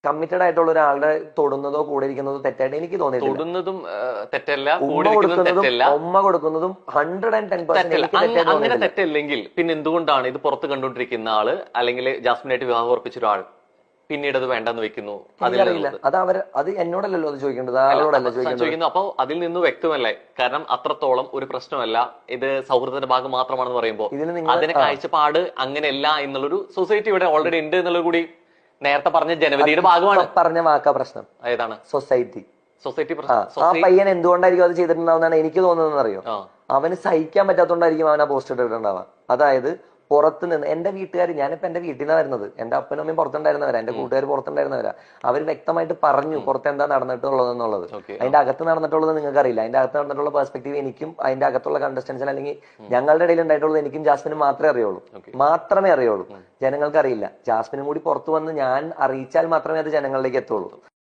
Committed ആയിട്ടുള്ള ഒരാളുടെ തൊടുന്നതോ കൂടെ ഇരിക്കുന്നതോ തെറ്റായിട്ട് എനിക്ക് തോന്നിയിട്ടില്ല. തൊടുന്നതും തെറ്റല്ല, ഉമ്മ കൂടെ ഇരിക്കുന്നതും കൊടുക്കുന്നതും തെറ്റല്ല. ഉമ്മ കൊടുക്കുന്നതും 110% തെറ്റല്ല. എനിക്ക് തെറ്റായിട്ട് അങ്ങനെ തോന്നിയിട്ടില്ല. തെറ്റല്ലെങ്കിൽ പിന്നെ എന്തുകൊണ്ടാണ് ഇത് പുറത്ത് കണ്ടുകൊണ്ടിരിക്കുന്ന ആള് അല്ലെങ്കിൽ ജാസ്മിനായിട്ട് വിവാഹം ഉറപ്പിച്ച ഒരാൾ പിന്നീട് അത് വേണ്ടെന്ന് വെക്കുന്നു? എനിക്കറിയില്ല, അത് എന്നോടല്ലല്ലോ അത് ചോദിക്കേണ്ടത്, ആളോടല്ല ചോദിക്കേണ്ടത്. ചോദിക്കുന്നു. അപ്പൊ അതിൽ നിന്ന് വ്യക്തമല്ലേ? കാരണം അത്രത്തോളം ഒരു പ്രശ്നമല്ല, ഇത് സൗഹൃദത്തിന്റെ ഭാഗം മാത്രമാണെന്ന് പറയുമ്പോൾ ഇതിന് നിങ്ങൾ അതിന് കാഴ്ചപ്പാട് അങ്ങനെയല്ല എന്നുള്ളൊരു സൊസൈറ്റി ഇവിടെ ഓൾറെഡി ഉണ്ട് എന്നുള്ളത് കൂടി നേരത്തെ പറഞ്ഞ ജനവിധിയുടെ ഭാഗമാണ്. പറഞ്ഞ വാക്കാ പ്രശ്നം. ഏതാണ്? സൊസൈറ്റി. സൊസൈറ്റി ആ പയ്യൻ എന്തുകൊണ്ടായിരിക്കും അത് ചെയ്തിട്ടുണ്ടാവുന്നതാണ് എനിക്ക് തോന്നുന്നത് അറിയോ? അവന് സഹിക്കാൻ പറ്റാത്തോണ്ടായിരിക്കും അവൻ ആ പോസ്റ്റ് ഇട്ടിട്ടുണ്ടാവുക. അതായത് പുറത്ത് നിന്ന് എന്റെ വീട്ടുകാർ, ഞാനിപ്പോ എന്റെ വീട്ടിൽ നിന്നാണ് വരുന്നത്, എന്റെ അപ്പനും അമ്മയും പുറത്തുണ്ടായിരുന്നവരാ, എന്റെ കൂട്ടുകാർ പുറത്തുണ്ടായിരുന്നവരാ. അവർ വ്യക്തമായിട്ട് പറഞ്ഞു പുറത്ത് എന്താ നടന്നിട്ടുള്ളതെന്നുള്ളത്. അതിന്റെ അകത്ത് നടന്നിട്ടുള്ളത് നിങ്ങൾക്ക് അറിയില്ല. അതിന്റെ അകത്ത് നടന്നിട്ടുള്ള പെർസ്പെക്ടീവ് എനിക്കും അതിന്റെ അകത്തുള്ള കണ്ടസ്റ്റൻസിന് അല്ലെങ്കിൽ ഞങ്ങളുടെ ഇടയിൽ ഉണ്ടായിട്ടുള്ളത് എനിക്കും ജാസ്മിനും മാത്രമേ അറിയുള്ളൂ. മാത്രമേ അറിയുള്ളൂ. ജനങ്ങൾക്ക് അറിയില്ല. ജാസ്മിനും കൂടി പുറത്തു വന്ന് ഞാൻ അറിയിച്ചാൽ മാത്രമേ അത് ജനങ്ങളിലേക്ക് എത്തുള്ളൂ.